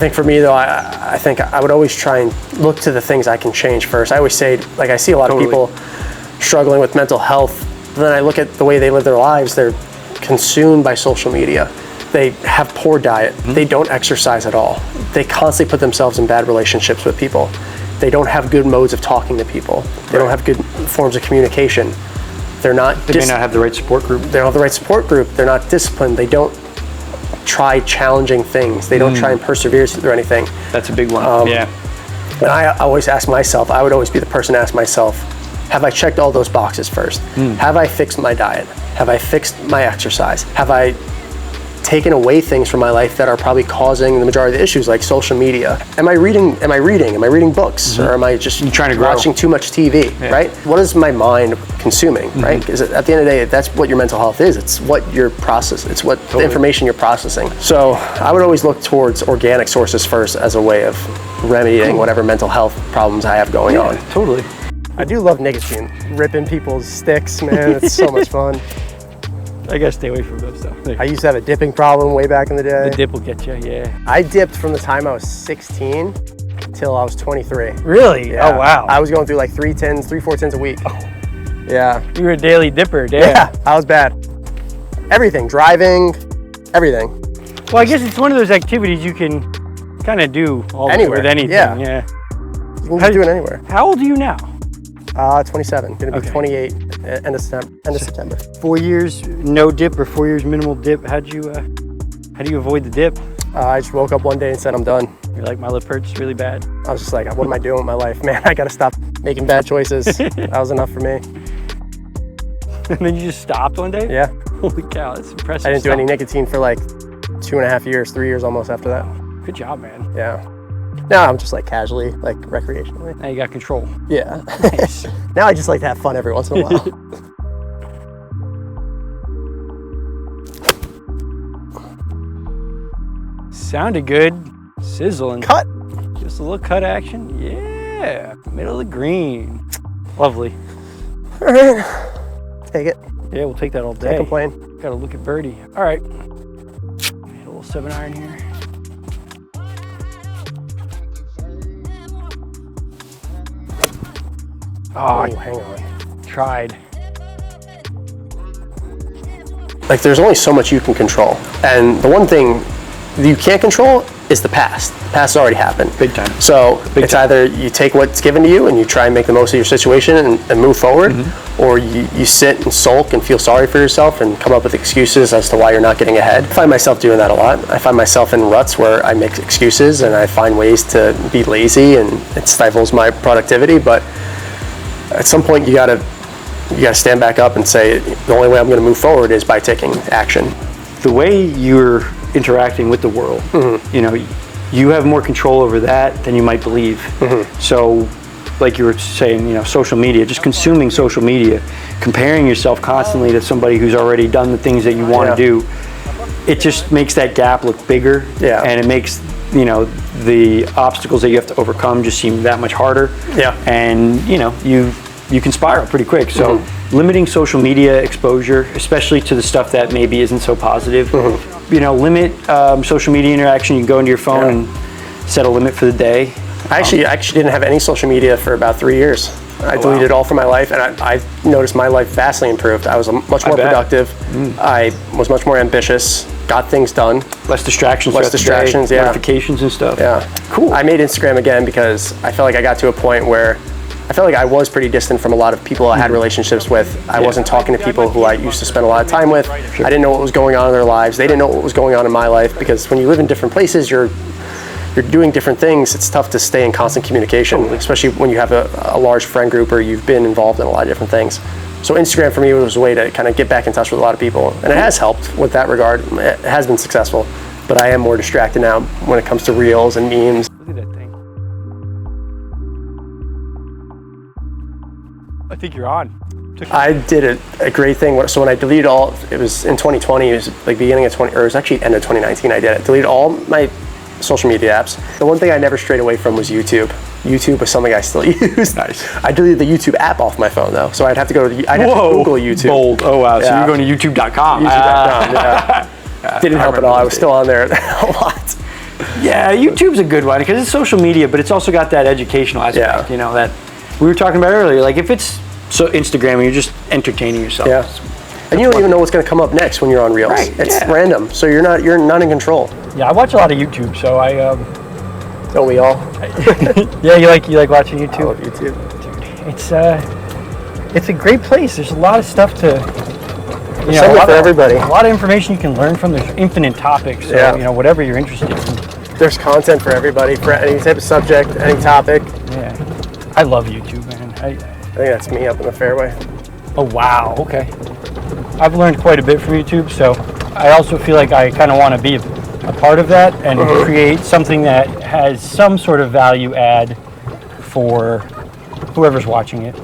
I think for me though, I think I would always try and look to the things I can change first. I always say, like I see a lot of people struggling with mental health, but then I look at the way they live their lives. They're consumed by social media. They have poor diet. They don't exercise at all. They constantly put themselves in bad relationships with people. They don't have good modes of talking to people. They don't have good forms of communication. They may not have the right support group. They don't have the right support group. They're not disciplined. They don't try challenging things. They don't try and persevere through anything. That's a big one. And I always ask myself, I would always be the person to ask myself, have I checked all those boxes first? Have I fixed my diet? Have I fixed my exercise? Have I taken away things from my life that are probably causing the majority of the issues, like social media? Am I reading books? Or am I just watching too much TV, right? What is my mind consuming, right? Because at the end of the day, that's what your mental health is. It's what you're processing. It's what the information you're processing. So I would always look towards organic sources first as a way of remedying whatever mental health problems I have going on. Totally. I do love nicotine. Ripping people's sticks, man, it's so much fun. I gotta stay away from those stuff. I used to have a dipping problem way back in the day. The dip will get you, yeah. I dipped from the time I was 16 till I was 23. Really? Yeah. Oh, wow. I was going through like 4 tins a week. Oh. Yeah. You were a daily dipper, damn. Yeah, I was bad. Everything, driving, everything. Well, I guess it's one of those activities you can kind of do anywhere with anything. Yeah. Yeah. You can do it anywhere. How old are you now? 27, gonna be 28 end of September. 4 years no dip or 4 years minimal dip. How do you avoid the dip? I just woke up one day and said, I'm done. You're like, my lip hurts really bad. I was just like, what am I doing with my life? Man, I gotta stop making bad choices. That was enough for me. And then you just stopped one day? Yeah. Holy cow, that's impressive. I didn't do any nicotine for like 2.5 years, 3 years almost after that. Good job, man. Yeah. Now I'm just like casually, like recreationally. Now you got control. Yeah. Nice. Now I just like to have fun every once in a while. Sounded good. Sizzling. Cut. Just a little cut action. Yeah. Middle of the green. Lovely. All right. Take it. Yeah, we'll take that all day. Can't complain. Gotta look at birdie. All right. Hit a little 7-iron here. Oh, hang on. Tried. Like there's only so much you can control. And the one thing you can't control is the past. The past has already happened. Big time. So it's either you take what's given to you and you try and make the most of your situation and move forward, or you sit and sulk and feel sorry for yourself and come up with excuses as to why you're not getting ahead. I find myself doing that a lot. I find myself in ruts where I make excuses and I find ways to be lazy and it stifles my productivity. But at some point you gotta stand back up and say, the only way I'm gonna move forward is by taking action. The way you're interacting with the world, you know, you have more control over that than you might believe. So like you were saying, you know, social media, just consuming social media, comparing yourself constantly to somebody who's already done the things that you want to do, it just makes that gap look bigger. Yeah. And it makes, you know, the obstacles that you have to overcome just seem that much harder. Yeah. And, you know, you can spiral pretty quick. So limiting social media exposure, especially to the stuff that maybe isn't so positive, you know, limit social media interaction. You can go into your phone and set a limit for the day. I actually didn't have any social media for about 3 years. I deleted it all from my life, and I noticed my life vastly improved. I was much more productive. I was much more ambitious, got things done. Less distractions. Notifications and stuff. Yeah. Cool. I made Instagram again because I felt like I got to a point where I felt like I was pretty distant from a lot of people I had relationships with. I wasn't talking to people who I used to spend a lot of time with. I didn't know what was going on in their lives. They didn't know what was going on in my life, because when you live in different places, you're doing different things. It's tough to stay in constant communication, especially when you have a large friend group or you've been involved in a lot of different things. So Instagram for me was a way to kind of get back in touch with a lot of people, and it has helped with that regard. It has been successful, but I am more distracted now when it comes to reels and memes. Look at that thing. I think you're on. I did a great thing. So when I deleted all, it was in 2020, it was like beginning of or it was actually end of 2019 I did it. Deleted all my social media apps. The one thing I never strayed away from was YouTube. YouTube was something I still use. Nice. I deleted the YouTube app off my phone though, so I'd have to go to I'd have to Google YouTube. Bold. Oh wow, so you're going to YouTube.com. YouTube.com, yeah. Didn't help at all. I was still on there a lot. Yeah, YouTube's a good one because it's social media, but it's also got that educational aspect. Yeah. You know, that we were talking about earlier. Like if it's Instagram and you're just entertaining yourself. Yeah. And you don't even know what's going to come up next when you're on Reels. Right, It's yeah. random, so you're not in control. Yeah, I watch a lot of YouTube, so I. Don't we all? Yeah, you like watching I YouTube? love YouTube. It's a great place. There's a lot of stuff to. You know, something for everybody. A lot of information you can learn from. There's infinite topics. So, Yeah. you know, whatever you're interested in. There's content for everybody, for any type of subject, any topic. Yeah. I love YouTube, man. I think that's me up in the fairway. Oh, wow. Okay. I've learned quite a bit from YouTube, so I also feel like I kind of want to be a part of that and create something that has some sort of value add for whoever's watching it.